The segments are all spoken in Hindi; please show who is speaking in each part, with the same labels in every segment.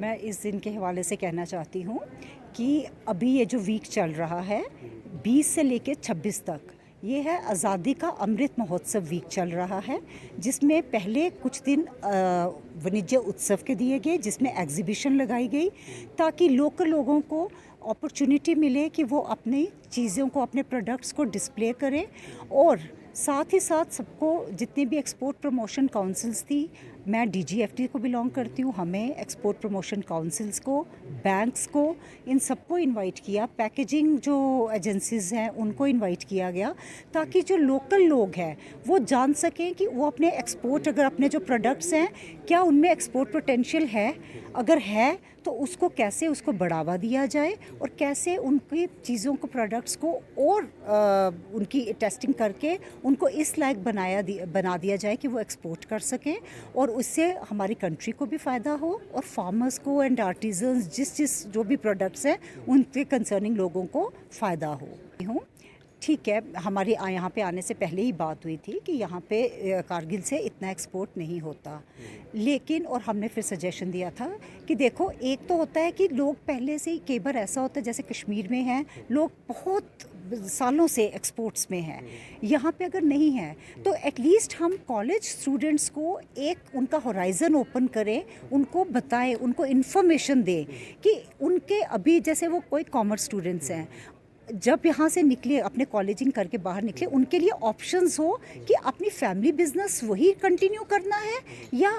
Speaker 1: मैं इस दिन के हवाले से कहना चाहती हूँ कि अभी ये जो वीक चल रहा है 20 से लेकर 26 तक, ये है आज़ादी का अमृत महोत्सव वीक चल रहा है, जिसमें पहले कुछ दिन वाणिज्य उत्सव के दिए गए, जिसमें एग्जीबिशन लगाई गई ताकि लोकल लोगों को अपॉर्चुनिटी मिले कि वो अपनी चीज़ों को, अपने प्रोडक्ट्स को डिस्प्ले करें। और साथ ही साथ सबको, जितने भी एक्सपोर्ट प्रमोशन काउंसिल्स थी, मैं डीजीएफटी को बिलोंग करती हूँ, हमें एक्सपोर्ट प्रमोशन काउंसिल्स को, बैंक्स को, इन सबको इनवाइट किया। पैकेजिंग जो एजेंसीज हैं उनको इनवाइट किया गया ताकि जो लोकल लोग हैं वो जान सकें कि वो अपने एक्सपोर्ट, अगर अपने जो प्रोडक्ट्स हैं क्या उनमें एक्सपोर्ट पोटेंशियल है, अगर है तो उसको कैसे उसको बढ़ावा दिया जाए और कैसे उनकी चीज़ों को, प्रोडक्ट्स को और उनकी टेस्टिंग करके उनको इस लायक बना दिया जाए कि वो एक्सपोर्ट कर सकें और उससे हमारी कंट्री को भी फ़ायदा हो और फार्मर्स को एंड आर्टिजन्स, जिस जो भी प्रोडक्ट्स हैं उनके कंसर्निंग लोगों को फ़ायदा हो। ठीक है, हमारे यहाँ पे आने से पहले ही बात हुई थी कि यहाँ पे कारगिल से इतना एक्सपोर्ट नहीं होता, लेकिन और हमने फिर सजेशन दिया था कि देखो, एक तो होता है कि लोग पहले से ही, कई बार ऐसा होता है जैसे कश्मीर में हैं लोग बहुत सालों से एक्सपोर्ट्स में हैं, यहाँ पे अगर नहीं है तो एटलीस्ट हम कॉलेज स्टूडेंट्स को एक उनका होराइज़न ओपन करें, उनको बताएं, उनको इन्फॉर्मेशन दें कि उनके, अभी जैसे वो कोई कॉमर्स स्टूडेंट्स हैं, जब यहाँ से निकले, अपने कॉलेजिंग करके बाहर निकले, उनके लिए ऑप्शंस हो कि अपनी फैमिली बिजनेस वही कंटिन्यू करना है या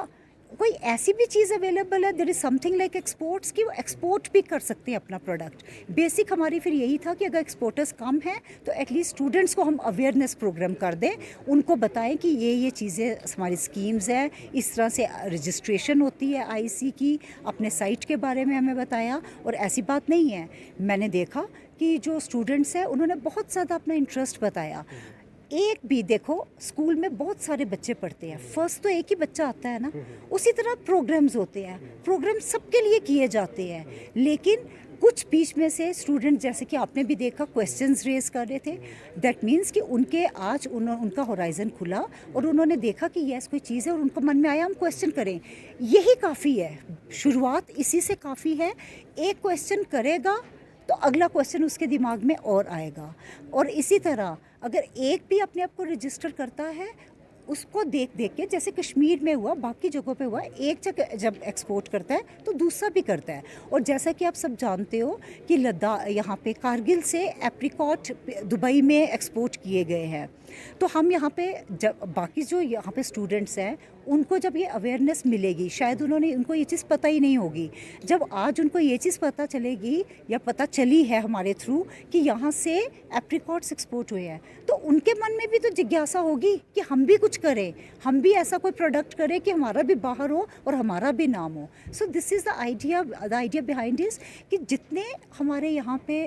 Speaker 1: कोई ऐसी भी चीज़ अवेलेबल है, there is something like exports, कि वो एक्सपोर्ट भी कर सकते हैं अपना प्रोडक्ट। बेसिक हमारी फिर यही था कि अगर एक्सपोर्टर्स कम हैं तो एटलीस्ट स्टूडेंट्स को हम अवेयरनेस प्रोग्राम कर दें, उनको बताएं कि ये चीज़ें हमारी स्कीम्स हैं, इस तरह से रजिस्ट्रेशन होती है आईसी की, अपने साइट के बारे में हमें बताया। और ऐसी बात नहीं है, मैंने देखा कि जो स्टूडेंट्स हैं उन्होंने बहुत ज़्यादा अपना इंटरेस्ट बताया। एक भी देखो, स्कूल में बहुत सारे बच्चे पढ़ते हैं, फर्स्ट तो एक ही बच्चा आता है ना, उसी तरह प्रोग्राम्स होते हैं, प्रोग्राम सबके लिए किए जाते हैं, लेकिन कुछ बीच में से स्टूडेंट, जैसे कि आपने भी देखा, क्वेश्चंस रेज कर रहे थे, दैट मीन्स कि उनके आज उनका होराइजन खुला और उन्होंने देखा कि यस कोई चीज़ है और उनको मन में आया हम क्वेश्चन करें। यही काफ़ी है, शुरुआत इसी से काफ़ी है। एक क्वेश्चन करेगा तो अगला क्वेश्चन उसके दिमाग में और आएगा, और इसी तरह अगर एक भी अपने आप को रजिस्टर करता है, उसको देख देख के, जैसे कश्मीर में हुआ, बाकी जगहों पे हुआ, एक जगह जब एक्सपोर्ट करता है तो दूसरा भी करता है। और जैसा कि आप सब जानते हो कि लद्दाख, यहाँ पे कारगिल से एप्रिकॉट दुबई में एक्सपोर्ट किए गए हैं, तो हम यहाँ पे, जब बाकी जो यहाँ पे स्टूडेंट्स हैं उनको जब ये अवेयरनेस मिलेगी, शायद उनको ये चीज़ पता ही नहीं होगी, जब आज उनको ये चीज़ पता चलेगी या पता चली है हमारे थ्रू कि यहाँ से एप्रिकॉट्स एक्सपोर्ट हुए हैं, तो उनके मन में भी तो जिज्ञासा होगी कि हम भी कुछ करें, हम भी ऐसा कोई प्रोडक्ट करें कि हमारा भी बाहर हो और हमारा भी नाम हो। So this is the idea behind is कि जितने हमारे यहाँ पे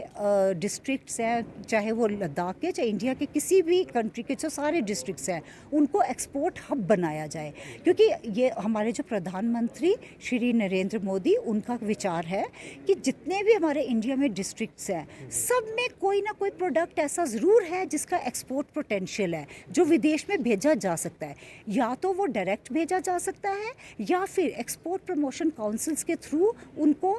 Speaker 1: डिस्ट्रिक्ट्स हैं, चाहे वो लद्दाख के, चाहे इंडिया के किसी भी कंट्री के जो सारे डिस्ट्रिक्ट्स हैं, उनको एक्सपोर्ट हब बनाया जाए, क्योंकि ये हमारे जो प्रधानमंत्री श्री नरेंद्र मोदी, उनका विचार है कि जितने भी हमारे इंडिया में डिस्ट्रिक्ट्स हैं, सब में कोई ना कोई प्रोडक्ट ऐसा ज़रूर है जिसका एक्सपोर्ट पोटेंशियल है, जो विदेश में भेजा जा सकता है, या तो वो डायरेक्ट भेजा जा सकता है या फिर एक्सपोर्ट प्रमोशन काउंसिल्स के थ्रू उनको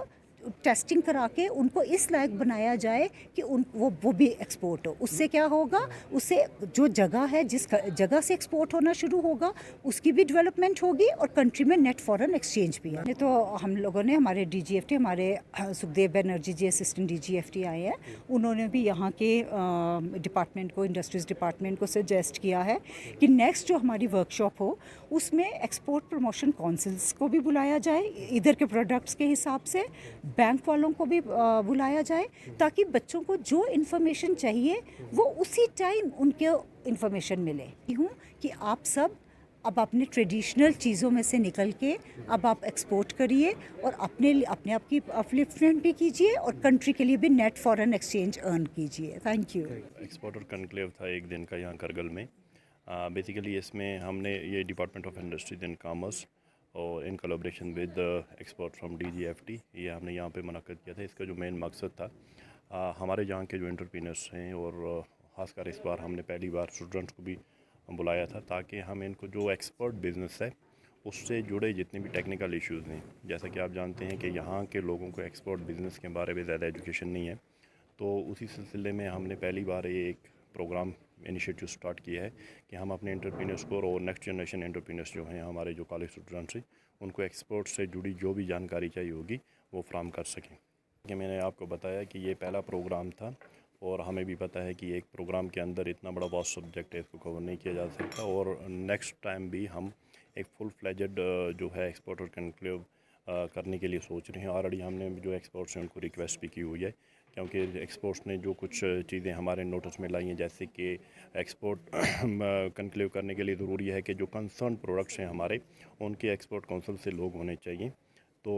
Speaker 1: टेस्टिंग करा के उनको इस लायक बनाया जाए कि वो भी एक्सपोर्ट हो। उससे क्या होगा, उससे जो जगह है, जिस जगह से एक्सपोर्ट होना शुरू होगा, उसकी भी डेवलपमेंट होगी और कंट्री में नेट फॉरेन एक्सचेंज भी है। तो हम लोगों ने, हमारे डीजीएफटी, हमारे सुखदेव बनर्जी जी असिस्टेंट डीजीएफटी आए हैं, उन्होंने भी यहाँ के डिपार्टमेंट को, इंडस्ट्रीज़ डिपार्टमेंट को सजेस्ट किया है कि नेक्स्ट जो हमारी वर्कशॉप हो उसमें एक्सपोर्ट प्रमोशन काउंसिल्स को भी बुलाया जाए, इधर के प्रोडक्ट्स के हिसाब से बैंक वालों को भी बुलाया जाए, ताकि बच्चों को जो इन्फॉर्मेशन चाहिए वो उसी टाइम उनको इन्फॉर्मेशन मिले। हूँ कि आप सब अब अपने ट्रेडिशनल चीज़ों में से निकल के अब आप एक्सपोर्ट करिए और अपने आप की अपलिफ्टमेंट भी कीजिए और कंट्री के लिए भी नेट फॉरेन एक्सचेंज अर्न कीजिए। Thank you.
Speaker 2: एक्सपोर्टर कन्क्लेव था एक दिन का यहाँ करगिल में। बेसिकली इसमें हमने ये department of industries and commerce और in collaboration with export from DGFT, ये हमने यहाँ पे मुनक्किद किया था। इसका जो मेन मकसद था, हमारे यहाँ के जो एंटरप्रेन्योर्स हैं, और ख़ासकर इस बार हमने पहली बार स्टूडेंट्स को भी बुलाया था, ताकि हम इनको जो एक्सपोर्ट बिज़नेस है उससे जुड़े जितने भी टेक्निकल इश्यूज़ हैं, जैसा कि आप जानते हैं कि यहाँ के लोगों को एक्सपोर्ट बिज़नेस के बारे में ज़्यादा एजुकेशन नहीं है। तो उसी सिलसिले में हमने पहली बार ये एक प्रोग्राम इनिशिएटिव स्टार्ट किया है कि हम अपने एंटरप्रेन्योर्स को और नेक्स्ट जनरेशन एंटरप्रेन्योर्स जो हैं हमारे जो कॉलेज स्टूडेंट्स हैं उनको एक्सपोर्ट से जुड़ी जो भी जानकारी चाहिए होगी वो फ्राहम कर सकें। कि मैंने आपको बताया कि ये पहला प्रोग्राम था और हमें भी पता है कि एक प्रोग्राम के अंदर इतना बड़ा वास्ट सब्जेक्ट है, इसको कवर नहीं किया जा सकता और नेक्स्ट टाइम भी हम एक फुल फ्लेजेड जो है एक्सपोर्टर कन्क्लेव करने के लिए सोच रहे हैं। ऑलरेडी हमने जो एक्सपोर्ट्स हैं उनको रिक्वेस्ट भी की हुई है, क्योंकि एक्सपोर्ट्स ने जो कुछ चीज़ें हमारे नोटिस में लाई हैं, जैसे कि एक्सपोर्ट कन्क्लेव करने के लिए ज़रूरी है कि जो कंसर्न प्रोडक्ट्स हैं हमारे, उनके एक्सपोर्ट काउंसिल से लोग होने चाहिए। तो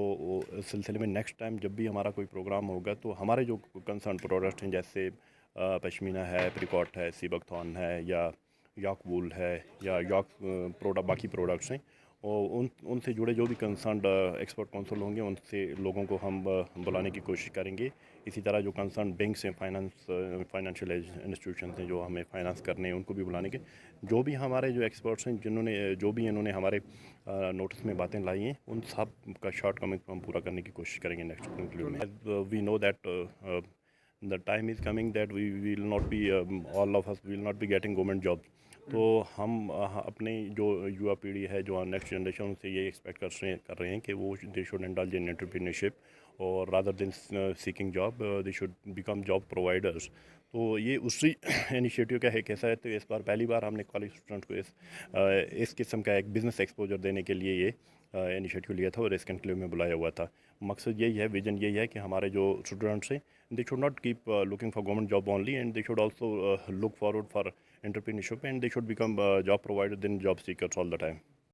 Speaker 2: इस सिलसिले में नेक्स्ट टाइम जब भी हमारा कोई प्रोग्राम होगा तो हमारे जो कंसर्न प्रोडक्ट हैं, जैसे पश्मीना है, प्रिकॉट है, सीबकथॉन है, या यॉक वूल है, या यॉक प्रोडक्ट बाकी प्रोडक्ट्स हैं, और उनसे जुड़े जो भी कंसर्न एक्सपोर्ट काउंसिल होंगे उनसे लोगों को हम बुलाने की कोशिश करेंगे। इसी तरह जो कंसर्न बैंक्स हैं, फाइनेंशियल इंस्टीट्यूशन हैं जो हमें फाइनेंस करने हैं, उनको भी बुलाने के, जो भी हमारे जो एक्सपर्ट्स हैं जिन्होंने जो भी इन्होंने हमारे नोटिस में बातें लाई हैं, उन सब का शॉर्ट कमिंग हम पूरा करने की कोशिश करेंगे नेक्स्ट कंक्लूड में। We know that the time is coming that we will not be all of us will not be getting government jobs। तो हम अपने जो युवा पीढ़ी है, जो नेक्स्ट जनरेशन, उनसे ये एक्सपेक्ट कर रहे हैं कि वो they should indulge in entrepreneurship और rather than seeking job they should become job providers. तो ये उसी इनिशिएटिव का एक हिस्सा है। तो इस बार पहली बार हमने कॉलेज स्टूडेंट को इस किस्म का एक बिज़नेस एक्सपोजर देने के लिए ये इनिशिएटिव लिया था और इस कन्क्लेव में बुलाया हुआ था। मकसद यही है, विजन यही है कि हमारे जो स्टूडेंट्स हैं, they should not keep looking for government job only, and they should also look forward for entrepreneurship, and they should become job providers than job seekers all the time।